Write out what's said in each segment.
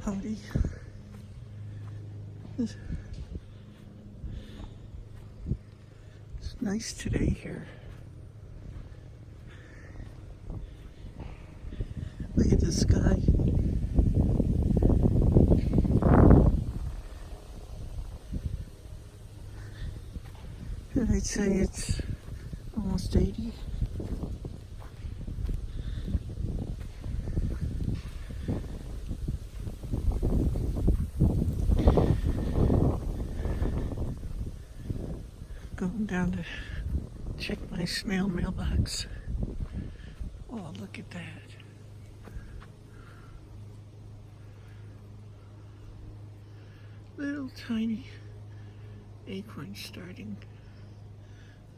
cloudy. It's nice today here. Look at the sky. And I'd say it's almost 80. Going down to check my snail mailbox. Oh, look at that. Little tiny acorn starting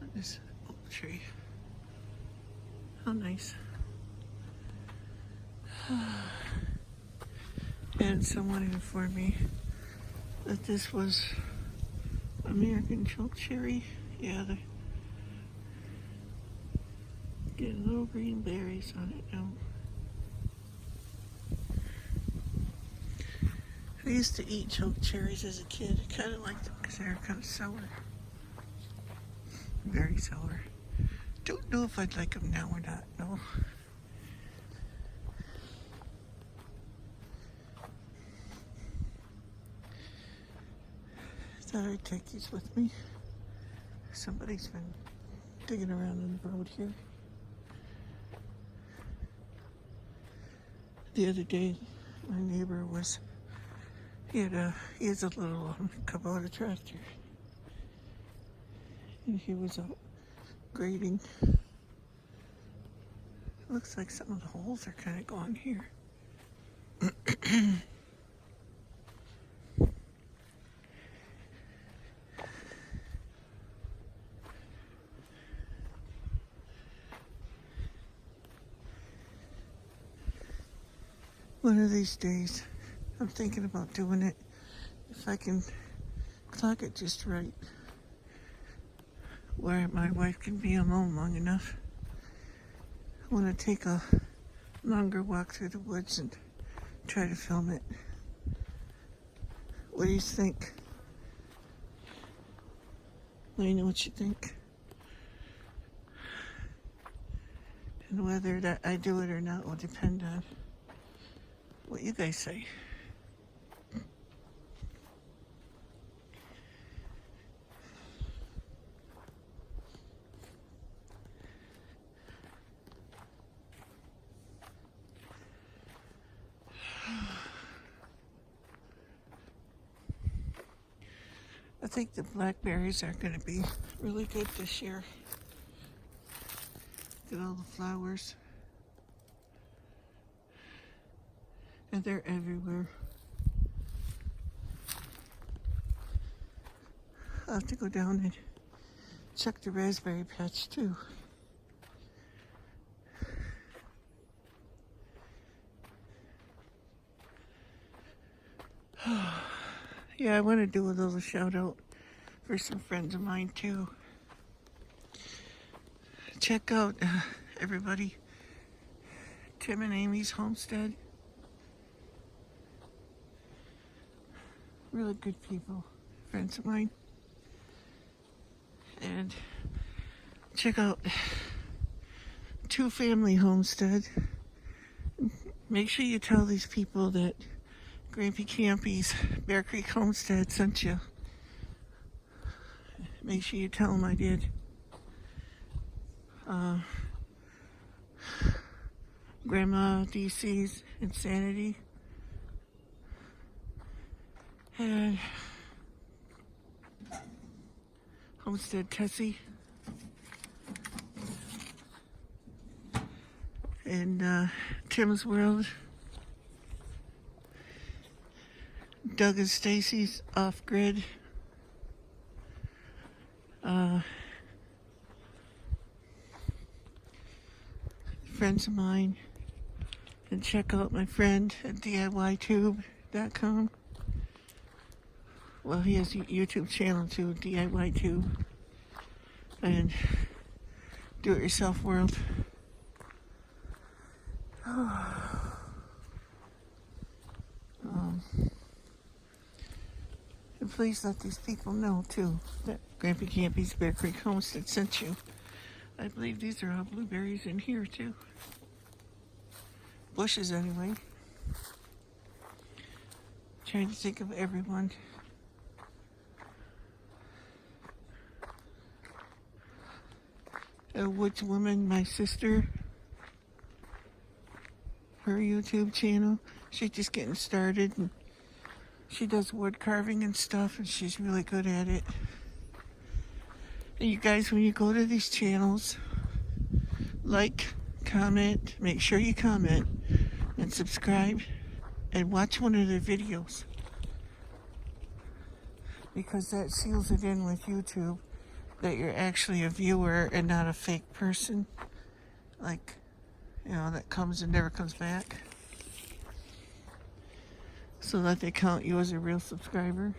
on this oak tree. How nice. And someone informed me that this was American chokecherry. Yeah, they're getting little green berries on it now. I used to eat chokecherries as a kid. I kind of liked them because they were kind of sour. Very sour. Don't know if I'd like them now or not, no. Thought I'd take these with me. Somebody's been digging around on the road here. The other day, my neighbor he has a little Kubota tractor. And he was out grading. Looks like some of the holes are kind of gone here. One of these days, I'm thinking about doing it if I can clock it just right, where my wife can be alone long enough. I want to take a longer walk through the woods and try to film it. What do you think? Let me know what you think. And whether that I do it or not will depend on what you guys say. I think the blackberries are going to be really good this year. Look at all the flowers. And they're everywhere. I'll have to go down and check the raspberry patch too. Yeah, I want to do a little shout out for some friends of mine too. Check out everybody, Tim and Amy's homestead. Really good people, friends of mine. And check out Two Family Homestead. Make sure you tell these people that Grampy Campy's Bear Creek Homestead sent you. Make sure you tell them I did. Grandma DC's Insanity. And Homestead Tessie. And Tim's World. Doug and Stacy's Off Grid. Friends of mine. And check out my friend at DIYTube.com. Well, he has a YouTube channel too, DIYTube. And Do It Yourself World. please let these people know, too, that Grampy Campy's Bear Creek Homestead sent you. I believe these are all blueberries in here, too. Bushes, anyway. Trying to think of everyone. A Woods Woman, my sister, her YouTube channel. She's just getting started, and she does wood carving and stuff, and she's really good at it. And you guys, when you go to these channels, like, comment, make sure you comment, and subscribe, and watch one of their videos. Because that seals it in with YouTube that you're actually a viewer and not a fake person. Like, you know, that comes and never comes back. So that they count you as a real subscriber.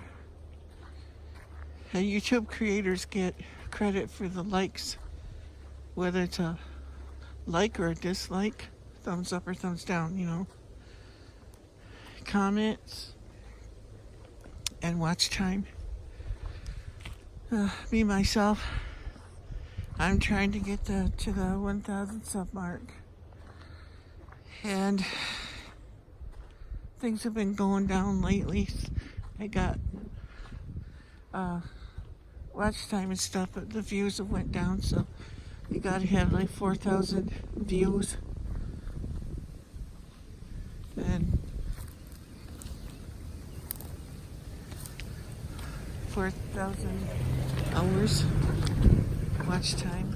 And YouTube creators get credit for the likes, whether it's a like or a dislike, thumbs up or thumbs down, you know. Comments and watch time. Me, myself, I'm trying to get to the 1,000 sub mark. And things have been going down lately. I got watch time and stuff, but the views have went down, so you gotta have like 4,000 views. And 4,000 hours watch time.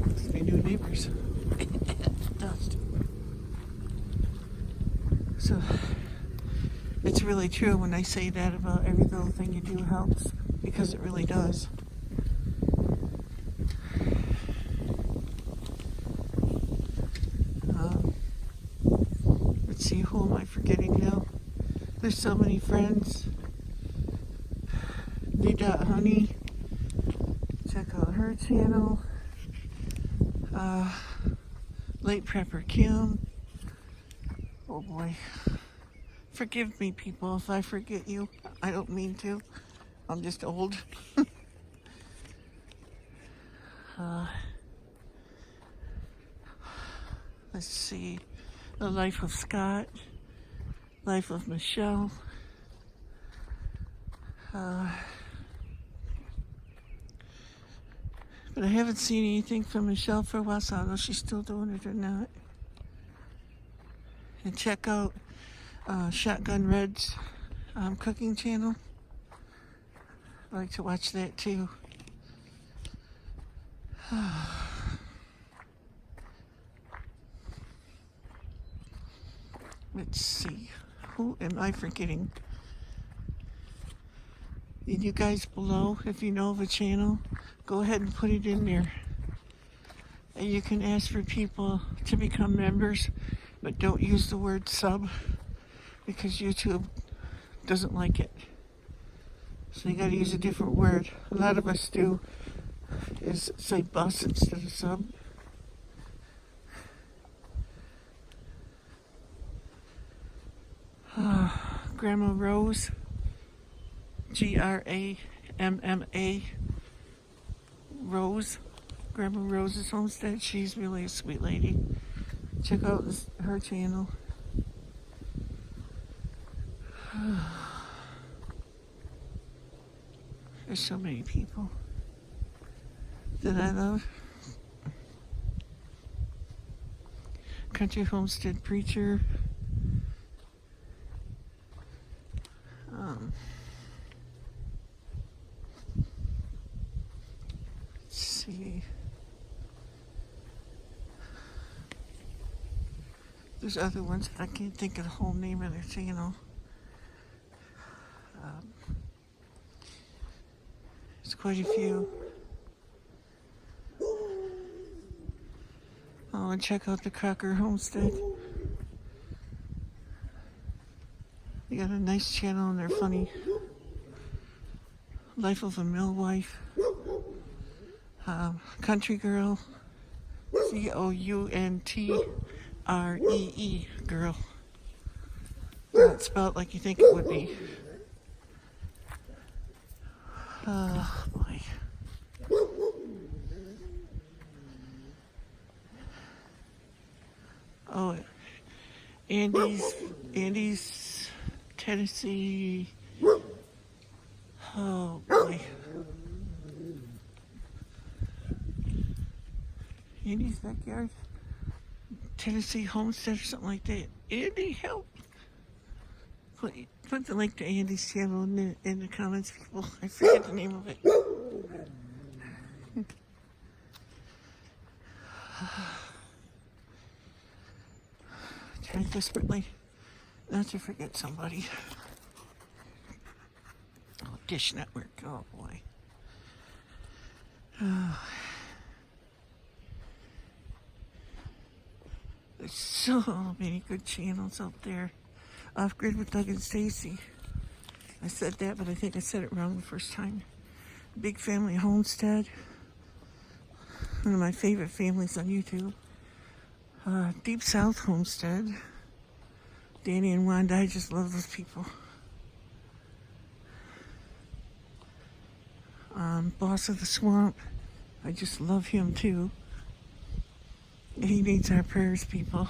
It's my new neighbors. Dust. So it's really true when I say that about every little thing you do helps, because it really does. Let's see, who am I forgetting now? There's so many friends. D.Honey. Check out her channel. Late Prepper Kim. Oh boy. Forgive me, people, if I forget you. I don't mean to. I'm just old. Let's see. The Life of Scott. Life of Michelle. But I haven't seen anything from Michelle for a while, so I don't know if she's still doing it or not. And check out Shotgun Red's cooking channel. I like to watch that too. Let's see. Who am I forgetting? And you guys below, if you know of a channel, go ahead and put it in there. And you can ask for people to become members, but don't use the word sub, because YouTube doesn't like it. So you gotta use a different word. A lot of us do, is say bus instead of sub. Grandma Rose, Gramma Rose, Grandma Rose's Homestead. She's really a sweet lady. Check out her channel. There's so many people that I love. Country Homestead Preacher. Let's see. There's other ones, but I can't think of the whole name of their channel. There's quite a few. Oh, and check out the Crocker Homestead. They got a nice channel and they're funny. Life of a Millwife. Country Girl. Countree girl. not spelled like you think it would be. Oh boy. Oh, Andy's, Tennessee. Oh boy. Andy's backyard, Tennessee homestead or something like that. Andy, help! Put the link to Andy's channel in the comments, people. I forget the name of it. Trying desperately not to forget somebody. Oh, Dish Network. Oh boy. Oh. There's so many good channels out there. Off Grid with Doug and Stacy. I said that, but I think I said it wrong the first time. Big Family Homestead. One of my favorite families on YouTube. Deep South Homestead. Danny and Wanda, I just love those people. Boss of the Swamp. I just love him too. He needs our prayers, people.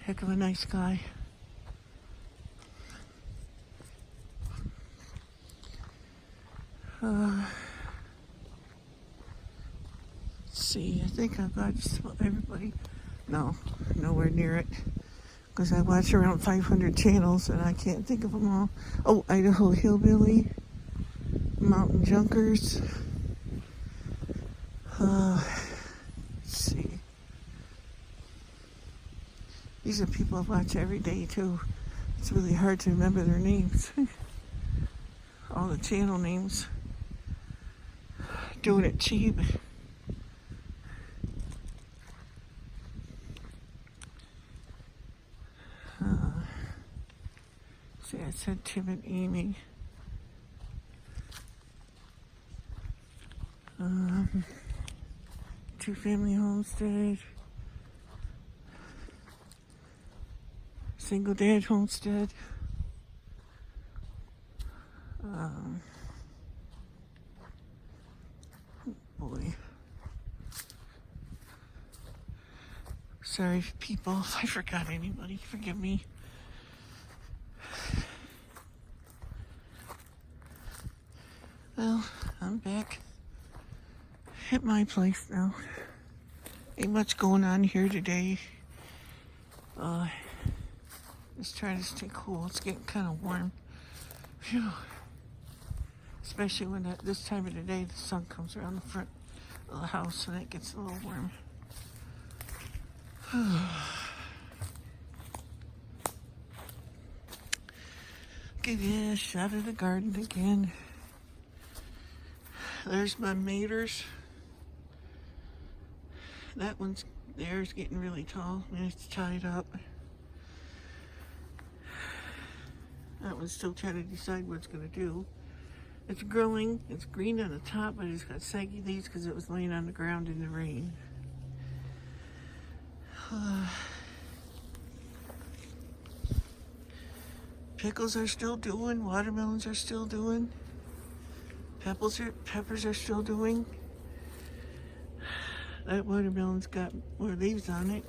Heck of a nice guy. Let's see, I think I've got just about everybody. No, nowhere near it. Because I watch around 500 channels and I can't think of them all. Oh, Idaho Hillbilly. Mountain Junkers. Let's see. These are people I watch every day too. It's really hard to remember their names. All the channel names. Doing it cheap. See, I said Tim and Amy. Two Family Homestead. Single Dad Homestead. Boy. Sorry, people, if I forgot anybody. Forgive me. Well, I'm back at my place now. Ain't much going on here today. Just trying to stay cool. It's getting kind of warm. Phew. Especially when this time of the day the sun comes around the front of the house and it gets a little warm. Give you a shot of the garden again. There's my maters. That one's there's getting really tall and it's tied up. That one's still trying to decide what it's going to do. It's growing. It's green on the top, but it's got saggy leaves because it was laying on the ground in the rain. Pickles are still doing. Watermelons are still doing. Peppers are still doing. That watermelon's got more leaves on it.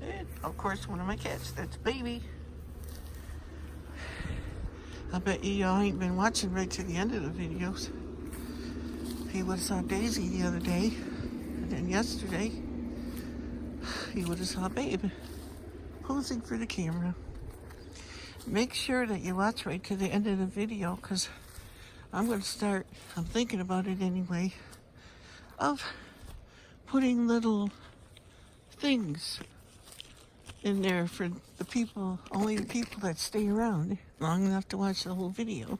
And, of course, one of my cats. That's Baby. I bet y'all ain't been watching right to the end of the videos. He would have saw Daisy the other day. And then yesterday, he would have saw Babe posing for the camera. Make sure that you watch right to the end of the video, because I'm thinking about it anyway, of putting little things in there for the people, only the people that stay around long enough to watch the whole video.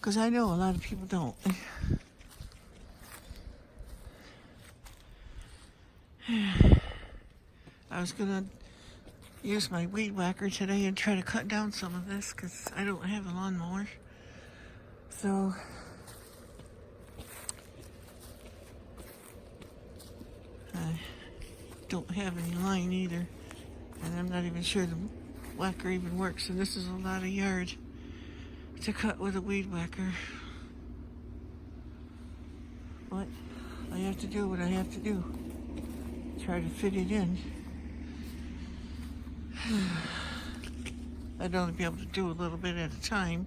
Because I know a lot of people don't. I was going to use my weed whacker today and try to cut down some of this because I don't have a lawnmower. So don't have any line either. And I'm not even sure the whacker even works. And this is a lot of yard to cut with a weed whacker. But I have to do what I have to do. Try to fit it in. I'd only be able to do a little bit at a time.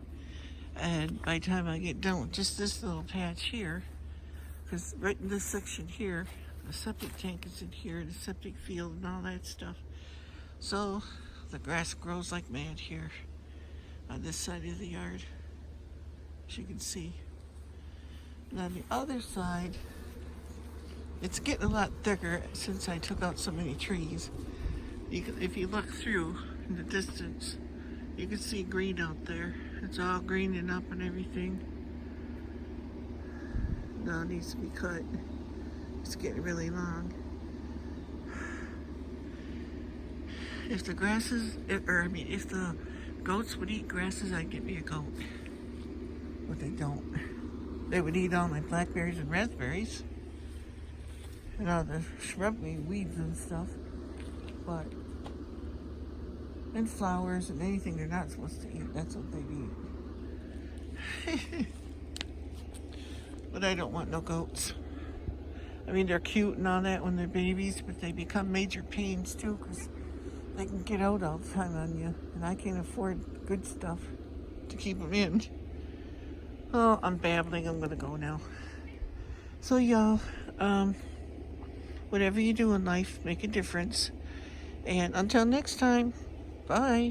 And by the time I get done with just this little patch here, because right in this section here, the septic tank is in here, the septic field and all that stuff. So the grass grows like mad here on this side of the yard, as you can see. And on the other side, it's getting a lot thicker since I took out so many trees. If you look through in the distance, you can see green out there. It's all greening up and everything. Now it needs to be cut. It's getting really long. If the grasses, if the goats would eat grasses, I'd get me a goat. But they don't. They would eat all my blackberries and raspberries and all the shrubby weeds and stuff. But and flowers and anything they're not supposed to eat, that's what they'd eat. But I don't want no goats. I mean, they're cute and all that when they're babies, but they become major pains too, because they can get out all the time on you, and I can't afford good stuff to keep them in. Oh, I'm babbling. I'm gonna go now. So y'all, whatever you do in life, make a difference. And until next time, bye.